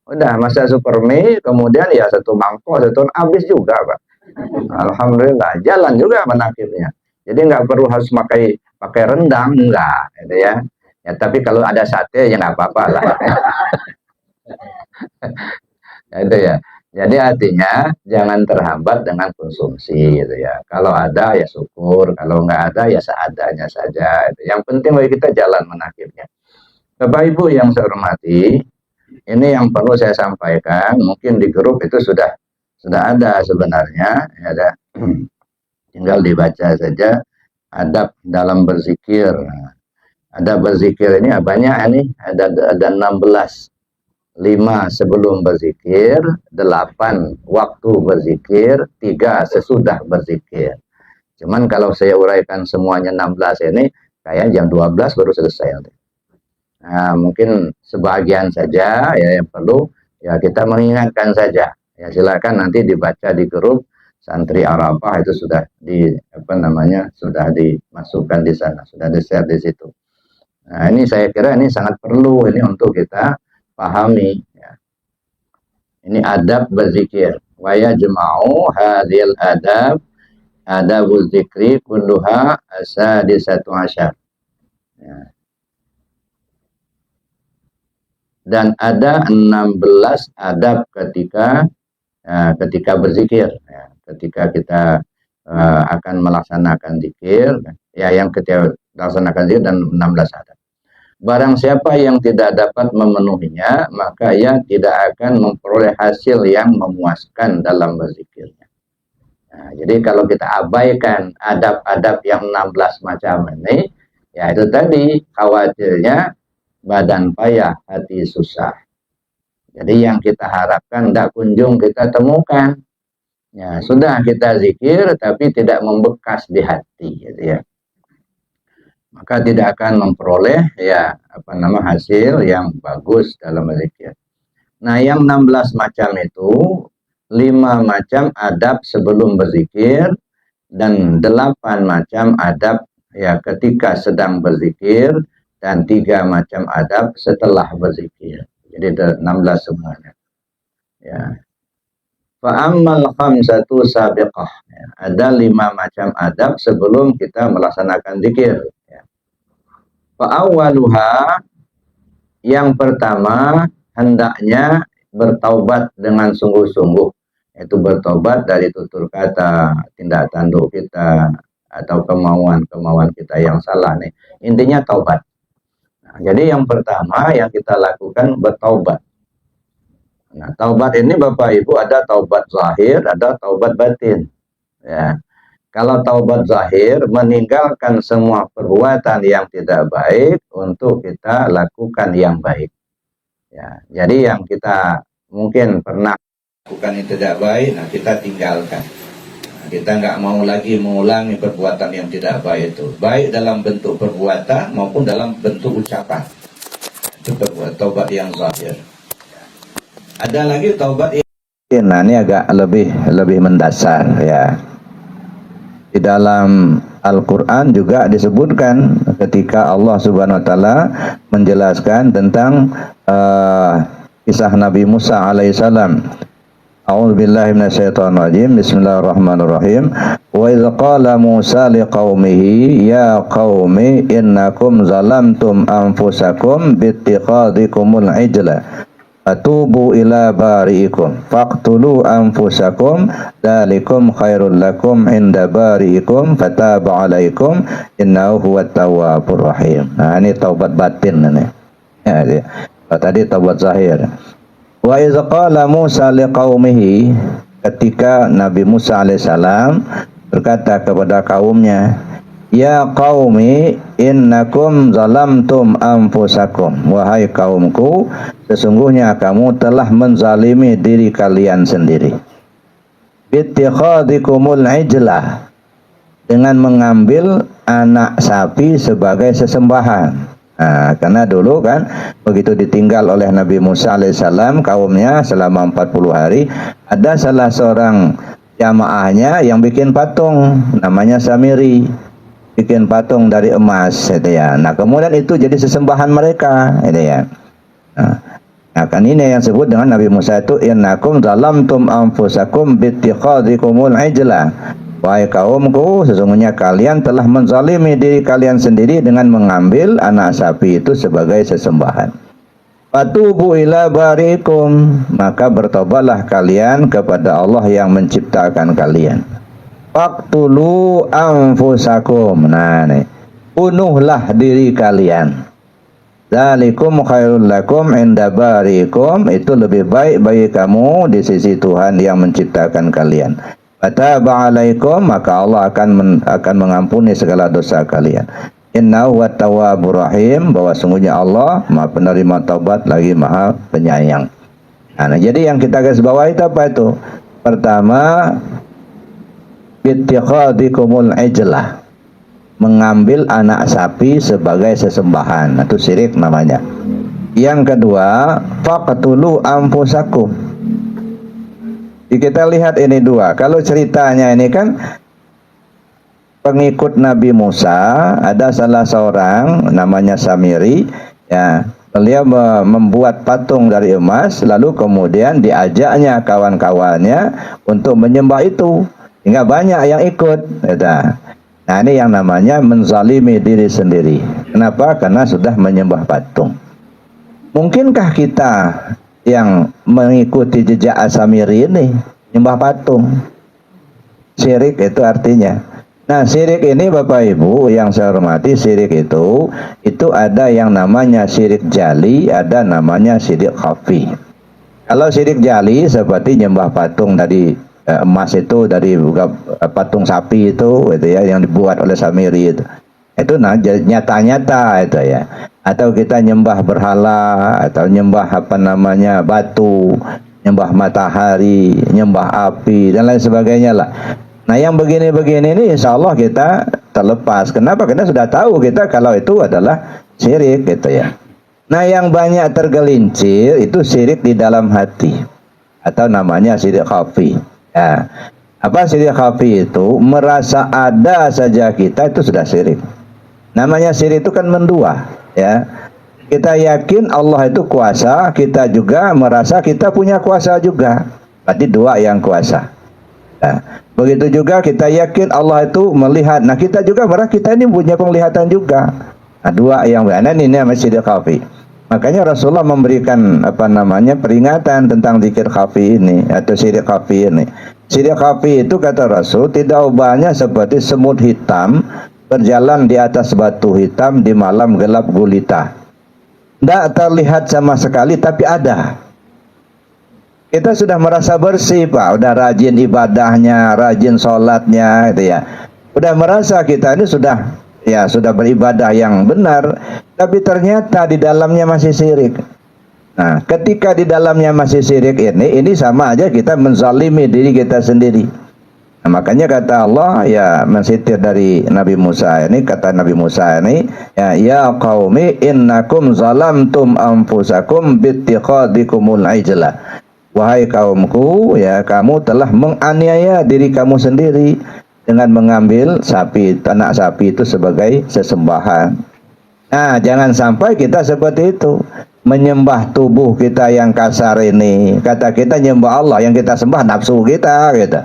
Udah masak super mie, kemudian ya 1 mangkok, 1 habis juga, Pak. Alhamdulillah, jalan juga menakibnya. Jadi nggak perlu harus pakai rendang, enggak, gitu ya. Ya tapi kalau ada sate ya nggak apa-apa lah. Ya, itu ya. Jadi artinya jangan terhambat dengan konsumsi, gitu ya. Kalau ada ya syukur, kalau nggak ada ya seadanya saja. Yang penting bagi kita jalan menakibnya. Bapak Ibu yang saya hormati, ini yang perlu saya sampaikan. Mungkin di grup itu sudah sudah ada sebenarnya, ya ada. Tinggal dibaca saja adab dalam berzikir. Adab berzikir ini banyak ini, ada 16. 5 sebelum berzikir, 8 waktu berzikir, 3 sesudah berzikir. Cuman kalau saya uraikan semuanya 16 ini, kayak jam 12 baru selesai. Nah, mungkin sebagian saja ya yang perlu ya kita mengingatkan saja. Ya silakan nanti dibaca di grup santri Arafah, itu sudah sudah dimasukkan di sana, sudah di-share di situ. Nah, ini saya kira ini sangat perlu ini untuk kita pahami ya. Ini adab berzikir. Wa yajma'u hadhil adabul zikri kulluha asadisatu asyar. Ya. Dan ada 16 adab ketika berzikir ya. Ketika kita akan melaksanakan zikir ya, yang ketika melaksanakan zikir dan 16 adab. Barang siapa yang tidak dapat memenuhinya, maka ia tidak akan memperoleh hasil yang memuaskan dalam berzikirnya. Nah, jadi kalau kita abaikan adab-adab yang 16 macam ini, ya itu tadi khawatirnya badan payah, hati susah. Jadi yang kita harapkan tidak kunjung kita temukan. Ya, sudah kita zikir tapi tidak membekas di hati, gitu ya. Maka tidak akan memperoleh hasil yang bagus dalam berzikir. Nah, yang 16 macam itu 5 macam adab sebelum berzikir dan 8 macam adab ya ketika sedang berzikir dan 3 macam adab setelah berzikir. Jadi 16 semuanya. Ya. Fa'ammal khamsatu sabiqah. Ya, ada 5 macam adab sebelum kita melaksanakan zikir. Fa'awwaluha, yang pertama hendaknya bertaubat dengan sungguh-sungguh, yaitu bertaubat dari tutur kata, tindak tanduk kita atau kemauan kita yang salah nih. Intinya taubat. Nah, jadi yang pertama yang kita lakukan bertaubat. Nah, taubat ini Bapak Ibu ada taubat zahir, ada taubat batin. Ya. Kalau taubat zahir, meninggalkan semua perbuatan yang tidak baik untuk kita lakukan yang baik. Ya, jadi yang kita mungkin pernah lakukan yang tidak baik, nah kita tinggalkan. Nah, kita nggak mau lagi mengulangi perbuatan yang tidak baik itu, baik dalam bentuk perbuatan maupun dalam bentuk ucapan. Itu taubat yang zahir. Ada lagi taubat yang ini agak lebih mendasar ya. Di dalam Al-Quran juga disebutkan ketika Allah Subhanahu Wa Taala menjelaskan tentang kisah Nabi Musa alaihissalam. A'udzubillahi minasyaitonirrajim. Bismillahirrahmanirrahim. Wa idz qala Musa liqaumihi ya qaumi innakum zalamtum anfusakum bittikhadikumul ijla atubu ila bari'ikum faqtulu anfusakum dzalikum khairul lakum inda bari'ikum fataba alaikum innahu huwat tawwabur rahim. Nah, ini taubat batin ini. Ya, tadi taubat zahir. Wa idz qala Musa liqaumihi, ketika Nabi Musa alaihissalam berkata kepada kaumnya, ya qaumi innakum zalamtum anfusakum, wahai kaumku, sesungguhnya kamu telah menzalimi diri kalian sendiri. Bittikhadikumul ijlah, dengan mengambil anak sapi sebagai sesembahan. Nah, karena dulu kan begitu ditinggal oleh Nabi Musa alaihissalam kaumnya selama 40 hari, ada salah seorang jamaahnya yang bikin patung namanya Samiri, bikin patung dari emas, gitu ya. Nah, kemudian itu jadi sesembahan mereka, gitu ya. Nah, kan ini yang disebut dengan Nabi Musa itu innakum zalamtum anfusakum bittikhadikumul ijla. Wahai kaumku, sesungguhnya kalian telah menzalimi diri kalian sendiri dengan mengambil anak sapi itu sebagai sesembahan. Fatubu ila barikum, maka bertobatlah kalian kepada Allah yang menciptakan kalian. Faqtulu anfusakum, nah nih, bunuhlah diri kalian.
Dzalikum khairul lakum inda barikum, itu lebih baik bagi kamu di sisi Tuhan yang menciptakan kalian. Fataba alaikum, maka Allah akan mengampuni segala dosa kalian. Innahu huwat tawwabur rahim, bahwa sungguhnya Allah Maha penerima taubat lagi Maha penyayang. Nah, jadi yang kita garis bawahi itu apa itu? Pertama, bittikhadikumul ijlah, mengambil anak sapi sebagai sesembahan, itu syirik namanya. Yang kedua, faqtulu anfusakum. Kita lihat ini dua. Kalau ceritanya ini kan pengikut Nabi Musa, ada salah seorang namanya Samiri, ya, beliau membuat patung dari emas, lalu kemudian diajaknya kawan-kawannya untuk menyembah itu, hingga banyak yang ikut. Nah, ini yang namanya menzalimi diri sendiri. Kenapa? Karena sudah menyembah patung. Mungkinkah kita yang mengikuti jejak Samiri ini menyembah patung? Syirik itu artinya. Nah, syirik ini Bapak Ibu yang saya hormati, syirik itu ada yang namanya syirik jali, ada namanya syirik khafi. Kalau syirik jali seperti nyembah patung dari emas itu, dari patung sapi itu ya, yang dibuat oleh Samiri itu nyata-nyata itu ya. Atau kita nyembah berhala, atau nyembah batu, nyembah matahari, nyembah api dan lain sebagainya lah. Nah, yang begini-begini ini insya Allah kita terlepas. Kenapa? Karena sudah tahu kita kalau itu adalah syirik gitu ya. Nah, yang banyak tergelincir itu syirik di dalam hati, atau namanya syirik khafi. Ya. Apa syirik khafi itu? Merasa ada saja kita itu sudah syirik. Namanya syirik itu kan mendua, ya. Kita yakin Allah itu kuasa, kita juga merasa kita punya kuasa juga. Berarti dua yang kuasa. Nah, begitu juga kita yakin Allah itu melihat. Nah, kita juga merasa kita ini punya penglihatan juga. Nah, dua yang benar ini namanya syirik khafi. Makanya Rasulullah memberikan peringatan tentang zikir khafi ini atau syirik khafi ini. Syirik khafi itu kata Rasul tidak ubahnya seperti semut hitam berjalan di atas batu hitam di malam gelap gulita. Tidak terlihat sama sekali tapi ada. Kita sudah merasa bersih, Pak. Udah rajin ibadahnya, rajin sholatnya, gitu ya. Udah merasa kita ini sudah beribadah yang benar, tapi ternyata di dalamnya masih syirik. Nah, ketika di dalamnya masih syirik ini sama aja kita menzalimi diri kita sendiri. Nah, makanya kata Allah ya mensitir dari Nabi Musa ini, kata Nabi Musa ini, ya qaumi innakum zalamtum anfusakum bittikhadikumul ijla. Wahai kaumku, ya kamu telah menganiaya diri kamu sendiri dengan mengambil anak sapi itu sebagai sesembahan. Nah, jangan sampai kita seperti itu, menyembah tubuh kita yang kasar ini. Kata kita nyembah Allah, yang kita sembah nafsu kita, gitu.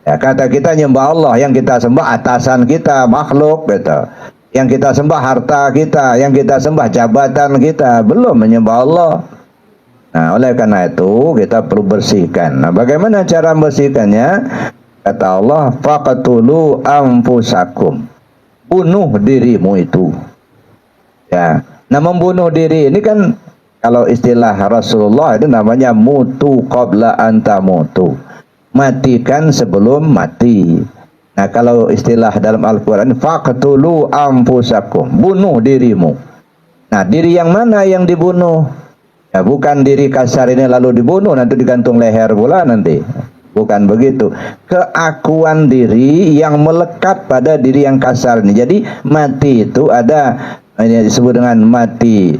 Ya, kata kita nyembah Allah, yang kita sembah atasan kita, makhluk, gitu. Yang kita sembah harta kita, yang kita sembah jabatan kita, belum menyembah Allah. Nah, oleh karena itu kita perlu bersihkan. Nah, bagaimana cara membersihkannya? Kata Allah, faqtulu anfusakum. Bunuh dirimu itu. Ya. Nah, membunuh diri ini kan kalau istilah Rasulullah itu namanya mutu qabla anta mutu. Matikan sebelum mati. Nah, kalau istilah dalam Al-Qur'an faqtulu anfusakum. Bunuh dirimu. Nah, diri yang mana yang dibunuh? Ya, bukan diri kasar ini lalu dibunuh nanti digantung leher pula nanti. Bukan begitu. Keakuan diri yang melekat pada diri yang kasar ini. Jadi mati itu ada yang disebut dengan mati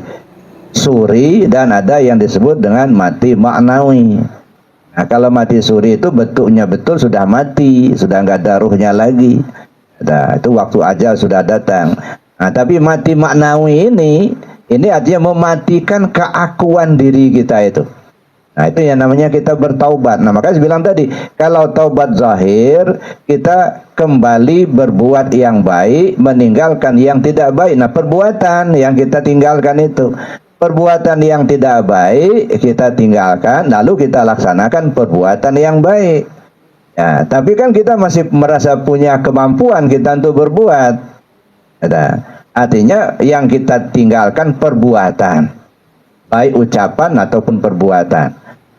suri dan ada yang disebut dengan mati maknawi. Nah, kalau mati suri itu bentuknya betul sudah mati, sudah nggak ada ruhnya lagi. Nah, itu waktu ajal sudah datang. Nah, tapi mati maknawi ini artinya mematikan keakuan diri kita itu. Nah, itu yang namanya kita bertaubat. Nah, makanya saya bilang tadi, kalau taubat zahir, kita kembali berbuat yang baik, meninggalkan yang tidak baik. Nah, perbuatan yang kita tinggalkan itu, perbuatan yang tidak baik kita tinggalkan, lalu kita laksanakan perbuatan yang baik. Ya, tapi kan kita masih merasa punya kemampuan kita untuk berbuat. Ada. Artinya yang kita tinggalkan perbuatan, baik ucapan ataupun perbuatan.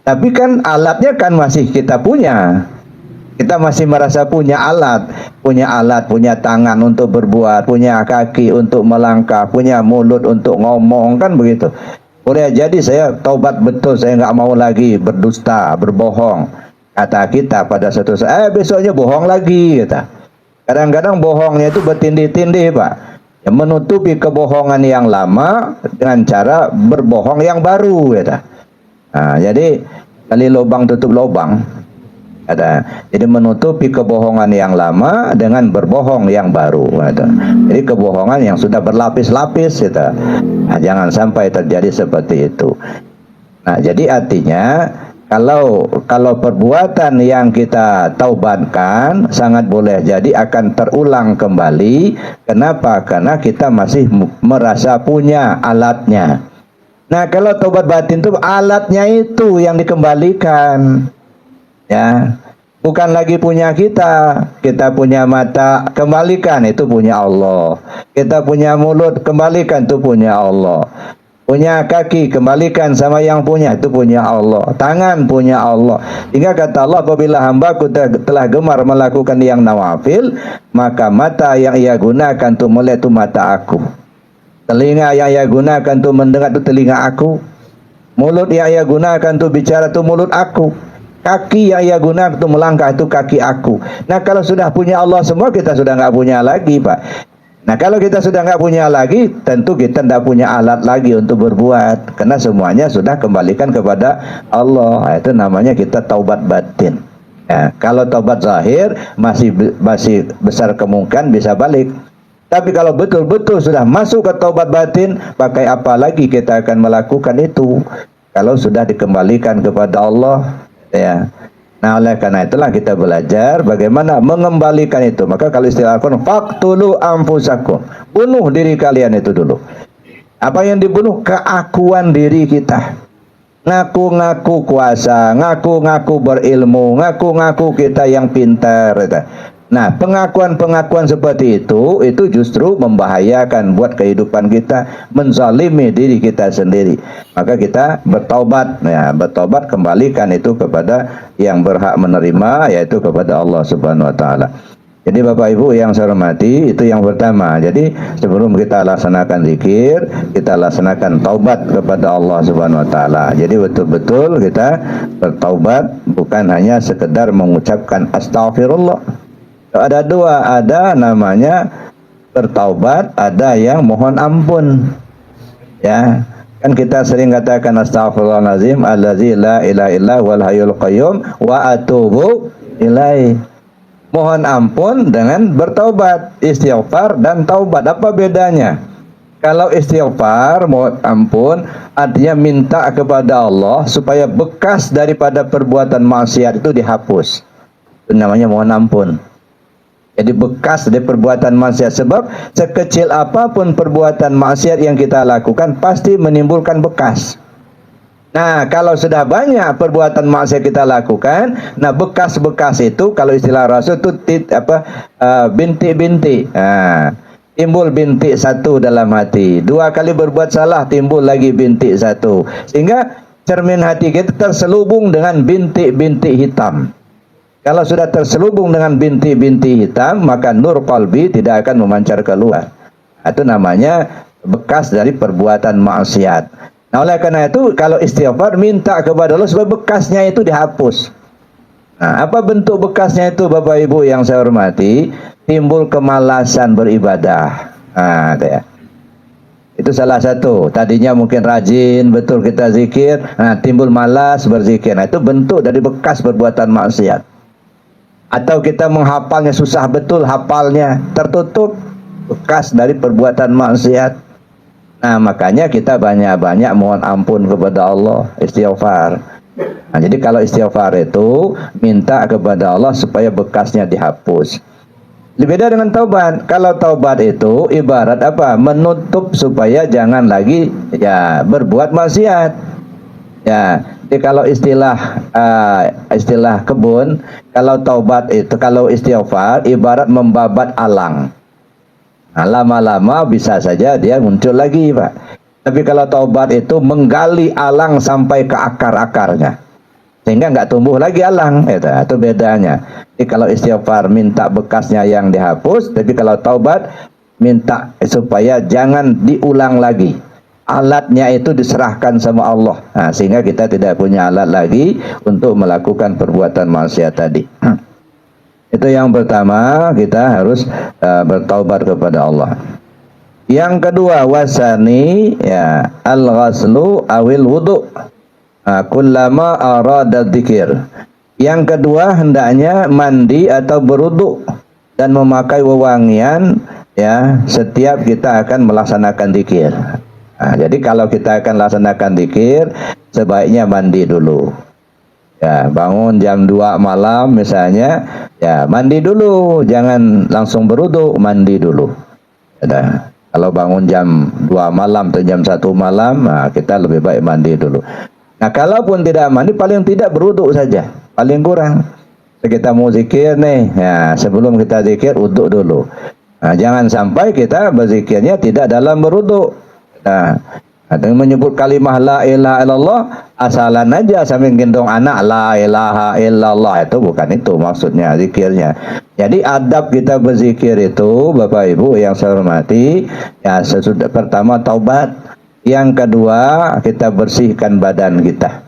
Tapi kan alatnya kan masih kita punya. Kita masih merasa punya alat, punya tangan untuk berbuat, punya kaki untuk melangkah, punya mulut untuk ngomong, kan begitu. Boleh jadi saya taubat betul, saya nggak mau lagi berdusta, berbohong. Kata kita pada satu saat, besoknya bohong lagi, kata. Kadang-kadang bohongnya itu bertindih-tindih, Pak. Yang menutupi kebohongan yang lama dengan cara berbohong yang baru, kata. Nah, jadi kali lubang tutup lubang. Jadi menutupi kebohongan yang lama dengan berbohong yang baru. Jadi kebohongan yang sudah berlapis-lapis. Nah, jangan sampai terjadi seperti itu. Nah, jadi artinya kalau perbuatan yang kita taubatkan sangat boleh jadi akan terulang kembali. Kenapa? Karena kita masih merasa punya alatnya. Nah, kalau taubat batin itu alatnya itu yang dikembalikan. Ya, bukan lagi punya kita. Kita punya mata, kembalikan, itu punya Allah. Kita punya mulut, kembalikan, itu punya Allah. Punya kaki, kembalikan sama yang punya, itu punya Allah. Tangan punya Allah. Hingga kata Allah, apabila hambaku telah gemar melakukan yang nawafil, maka mata yang ia gunakan untuk melihat itu mata aku. Telinga yang ia gunakan untuk mendengar itu telinga aku. Mulut yang ia gunakan untuk bicara itu mulut aku. Kaki yang ia gunakan untuk melangkah itu kaki aku. Nah, kalau sudah punya Allah semua, kita sudah nggak punya lagi, Pak. Nah, kalau kita sudah nggak punya lagi, tentu kita tidak punya alat lagi untuk berbuat, karena semuanya sudah kembalikan kepada Allah. Nah, itu namanya kita taubat batin. Ya, kalau taubat zahir masih besar kemungkinan bisa balik. Tapi kalau betul-betul sudah masuk ke taubat batin, pakai apa lagi kita akan melakukan itu? Kalau sudah dikembalikan kepada Allah. Ya. Nah, oleh karena itulah kita belajar bagaimana mengembalikan itu. Maka kalau istilah Al-Quran, faqtulu anfusakum, bunuh diri kalian itu dulu. Apa yang dibunuh? Keakuan diri kita. Ngaku-ngaku kuasa, ngaku-ngaku berilmu, ngaku-ngaku kita yang pintar. Nah, pengakuan-pengakuan seperti itu justru membahayakan buat kehidupan kita, menzalimi diri kita sendiri. Maka kita bertaubat, ya, bertaubat, kembalikan itu kepada yang berhak menerima, yaitu kepada Allah Subhanahu wa taala. Jadi Bapak Ibu yang saya hormati, itu yang pertama. Jadi sebelum kita laksanakan zikir, kita laksanakan taubat kepada Allah Subhanahu wa taala. Jadi betul-betul kita bertaubat, bukan hanya sekedar mengucapkan astagfirullah. Ada dua, ada namanya bertaubat, ada yang mohon ampun. Ya, kan kita sering katakan astaghfirullahalazim allazi la ilaha illa wal hayyul qayyum wa atubu ilaih. Mohon ampun dengan bertaubat, istighfar dan taubat. Apa bedanya? Kalau istighfar, mohon ampun, artinya minta kepada Allah supaya bekas daripada perbuatan maksiat itu dihapus. Itu namanya mohon ampun. Jadi bekas dari perbuatan maksiat, sebab sekecil apapun perbuatan maksiat yang kita lakukan pasti menimbulkan bekas. Nah, kalau sudah banyak perbuatan maksiat kita lakukan, nah bekas-bekas itu kalau istilah Rasul itu bintik-bintik. Nah, timbul bintik satu dalam hati. 2 kali berbuat salah, timbul lagi bintik satu. Sehingga cermin hati kita terselubung dengan bintik-bintik hitam. Kalau sudah terselubung dengan bintik-bintik hitam, maka nur qalbi tidak akan memancar keluar. Itu namanya bekas dari perbuatan maksiat. Nah, oleh karena itu, kalau istighfar, minta kepada Allah supaya bekasnya itu dihapus. Nah, apa bentuk bekasnya itu, Bapak Ibu yang saya hormati? Timbul kemalasan beribadah. Nah, itu ya. Itu salah satu. Tadinya mungkin rajin, betul kita zikir, nah timbul malas berzikir. Nah, itu bentuk dari bekas perbuatan maksiat. Atau kita menghafalnya susah betul, hafalnya tertutup, bekas dari perbuatan maksiat. Nah, makanya kita banyak-banyak mohon ampun kepada Allah, istighfar. Nah, jadi kalau istighfar itu minta kepada Allah supaya bekasnya dihapus. Beda dengan taubat. Kalau taubat itu ibarat apa? Menutup supaya jangan lagi ya berbuat maksiat. Ya, jadi kalau istilah kebun, kalau taubat itu, kalau istighfar ibarat membabat alang. Nah, lama-lama bisa saja dia muncul lagi, Pak. Tapi kalau taubat itu menggali alang sampai ke akar-akarnya, sehingga nggak tumbuh lagi alang, itu bedanya. Jadi kalau istighfar minta bekasnya yang dihapus, tapi kalau taubat minta supaya jangan diulang lagi. Alatnya itu diserahkan sama Allah, nah, sehingga kita tidak punya alat lagi untuk melakukan perbuatan maksiat tadi. Itu yang pertama, kita harus bertaubat kepada Allah. Yang kedua, wasani ya al-ghaslu awil wudu kullama arada dzikir. Yang kedua, hendaknya mandi atau berwudu dan memakai wewangian ya setiap kita akan melaksanakan zikir. Nah, jadi kalau kita akan laksanakan zikir, sebaiknya mandi dulu. Ya, bangun jam 2 malam misalnya, ya mandi dulu, jangan langsung berwudu, mandi dulu. Ya, kalau bangun jam 2 malam atau jam 1 malam, nah kita lebih baik mandi dulu. Nah, kalaupun tidak mandi, paling tidak berwudu saja, paling kurang. Kita mau zikir nih, ya sebelum kita zikir wudu dulu. Nah, jangan sampai kita berzikirnya tidak dalam berwudu. Nah, dengan menyebut kalimah la ilaha illallah asalan aja sambil gendong anak la ilaha illallah, itu bukan itu maksudnya zikirnya. Jadi adab kita berzikir itu Bapak Ibu yang saya hormati, ya sesudah pertama taubat, yang kedua kita bersihkan badan kita,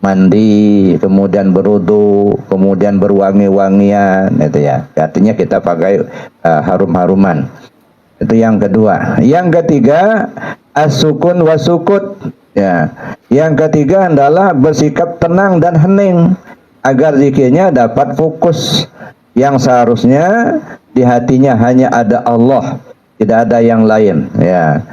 mandi, kemudian berwudu, kemudian berwangi-wangian, itu ya. Artinya kita pakai harum-haruman. Itu yang kedua. Yang ketiga, as-sukun wa sukut. Ya. Yang ketiga adalah bersikap tenang dan hening agar zikirnya dapat fokus. Yang seharusnya di hatinya hanya ada Allah, tidak ada yang lain. Ya.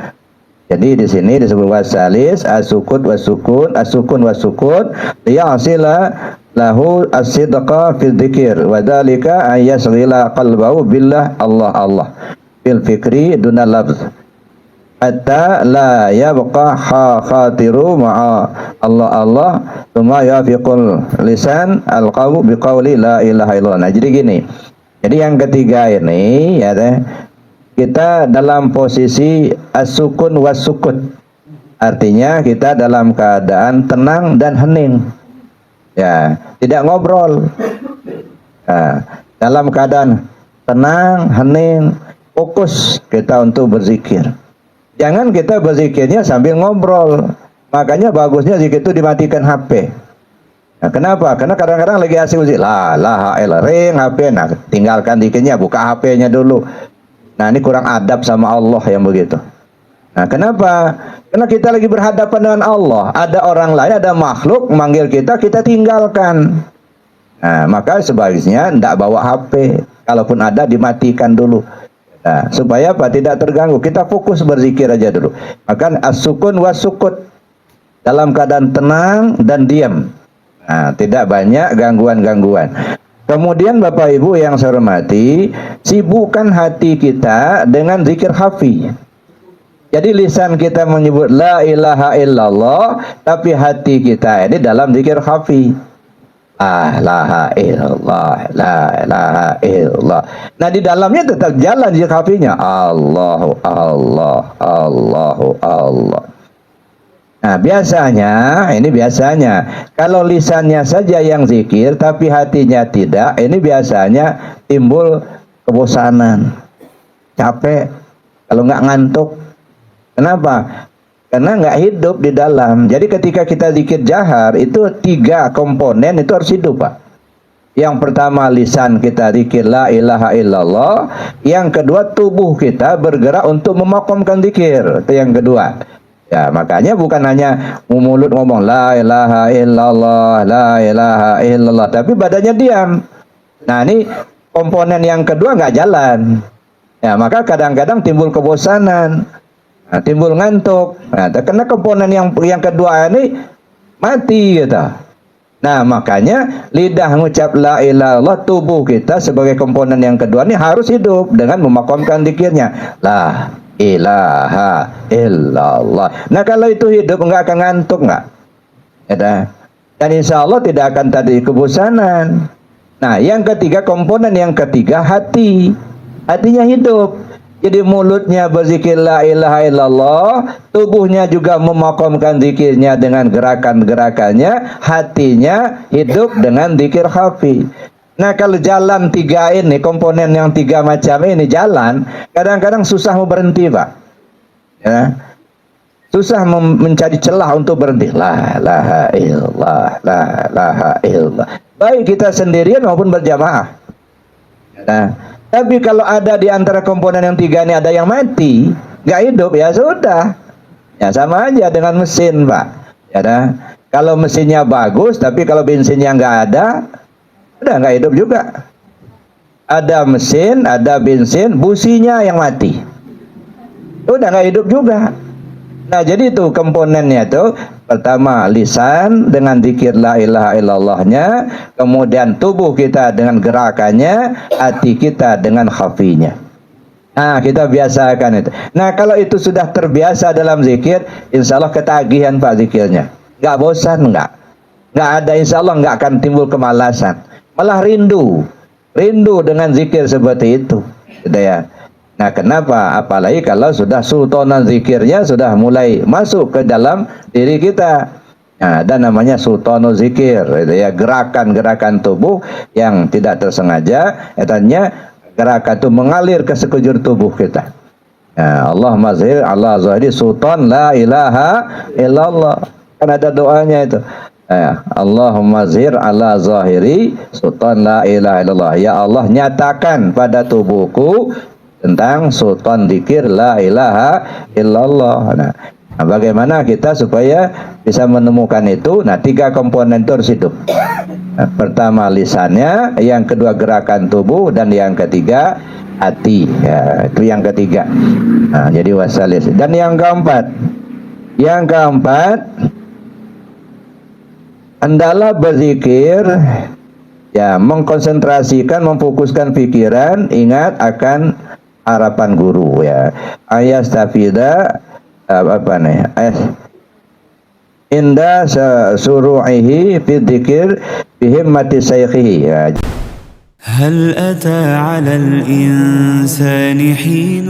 Jadi di sini disebut wasalis as-sukut wa sukun, as-sukun wa sukut liyasila lahu as-sidqa fil dzikir wa dzalika ay yasghila qalbahu billah Allah Allah fil fikri duna lafz hatta la yabqa khatiru ma'a Allah Allah thumma yafiqul lisan al-qawu biqauli la ilaha illallah. Nah, jadi gini. Jadi yang ketiga ini ya kita dalam posisi as-sukun was-sukut. Artinya kita dalam keadaan tenang dan hening. Ya, tidak ngobrol. Nah, dalam keadaan tenang, hening, fokus kita untuk berzikir. Jangan kita berzikirnya sambil ngobrol. Makanya bagusnya zikir itu dimatikan HP. Nah, kenapa? Karena kadang-kadang lagi asik zikir, la ilaha illallah, ring HP, nah tinggalkan zikirnya, buka HP-nya dulu. Nah, ini kurang adab sama Allah yang begitu. Nah, kenapa? Karena kita lagi berhadapan dengan Allah. Ada orang lain, ada makhluk manggil kita, kita tinggalkan. Nah, maka sebaiknya tidak bawa HP. Kalaupun ada, dimatikan dulu. Nah, supaya apa? Tidak terganggu. Kita fokus berzikir aja dulu. Maka as-sukun wa sukut. Dalam keadaan tenang dan diam. Nah, tidak banyak gangguan-gangguan. Kemudian Bapak Ibu yang saya hormati, sibukkan hati kita dengan zikir khafi. Jadi lisan kita menyebut la ilaha illallah, tapi hati kita ini dalam zikir khafi. La ilaha illallah, la ilaha illallah. Nah, di dalamnya tetap jalan zikir khafinya. Allahu Allah, Allahu Allah. Nah, biasanya, ini biasanya, kalau lisannya saja yang zikir, tapi hatinya tidak, ini biasanya timbul kebosanan, capek, kalau nggak ngantuk. Kenapa? Karena nggak hidup di dalam. Jadi ketika kita zikir jahar, itu 3 komponen itu harus hidup, Pak. Yang pertama, lisan kita zikir la ilaha illallah. Yang kedua, tubuh kita bergerak untuk memakomkan zikir. Itu yang kedua. Ya, makanya bukan hanya mulut ngomong la ilaha illallah, la ilaha illallah, tapi badannya diam. Nah, ini komponen yang kedua nggak jalan. Ya, maka kadang-kadang timbul kebosanan, nah, timbul ngantuk. Nah, karena komponen yang kedua ini mati gitu. Nah, makanya lidah mengucap la ilaha illallah, tubuh kita sebagai komponen yang kedua ini harus hidup dengan memakomkan zikirnya. La ilaha illallah. Nah, kalau itu hidup enggak akan ngantuk enggak? Ya, dan insya Allah tidak akan tadi kebosanan. Nah, yang ketiga, komponen yang ketiga hati. Hatinya hidup. Jadi mulutnya berzikir la ilaha illallah, tubuhnya juga memakamkan zikirnya dengan gerakan-gerakannya, hatinya hidup dengan zikir khafi. Nah, kalau jalan tiga ini, komponen yang tiga macam ini jalan, kadang-kadang susah mau berhenti, Pak. Ya. Susah mencari celah untuk berhenti. La ilaha illallah, la ilaha illallah. Baik kita sendirian maupun berjamaah. Nah, tapi kalau ada di antara komponen yang tiga ini ada yang mati, nggak hidup, ya sudah. Ya sama aja dengan mesin, Pak. Ya dah. Kalau mesinnya bagus, tapi kalau bensinnya nggak ada, udah nggak hidup juga. Ada mesin, ada bensin, businya yang mati, udah nggak hidup juga. Nah, jadi itu komponennya itu, pertama lisan dengan zikir la ilaha illallahnya, kemudian tubuh kita dengan gerakannya, hati kita dengan khafinya. Nah, kita biasakan itu. Nah, kalau itu sudah terbiasa dalam zikir, insya Allah ketagihan, Pak, zikirnya. Nggak bosan, nggak ada, insya Allah nggak akan timbul kemalasan. Malah rindu dengan zikir seperti itu. Gitu ya. Nah, kenapa? Apalagi kalau sudah sultanan zikirnya sudah mulai masuk ke dalam diri kita. Nah, ada namanya sultanul zikir, gitu ya, gerakan-gerakan tubuh yang tidak tersengaja, katanya gerakan itu mengalir ke sekujur tubuh kita. Nah, Allah mazhir, Allah zahiri, sultan la ilaha illallah. Kan ada doanya itu. Allahumma zhir ala zahiri sultan la ilaha illallah. Ya Allah, nyatakan pada tubuhku tentang sultan zikir la ilaha illallah. Nah, bagaimana kita supaya bisa menemukan itu? Nah, tiga komponen itu harus hidup. Nah, pertama lisannya, yang kedua gerakan tubuh, dan yang ketiga hati. Ya, itu yang ketiga. Nah, jadi wasalis. Dan yang keempat, hendaklah berzikir, ya, mengkonsentrasikan, memfokuskan pikiran, ingat akan harapan guru, ya. Ayastafida inda suru'ihi fi dzikir bi himmati shaykhihi, ya.
هل أتى على الإنسان حين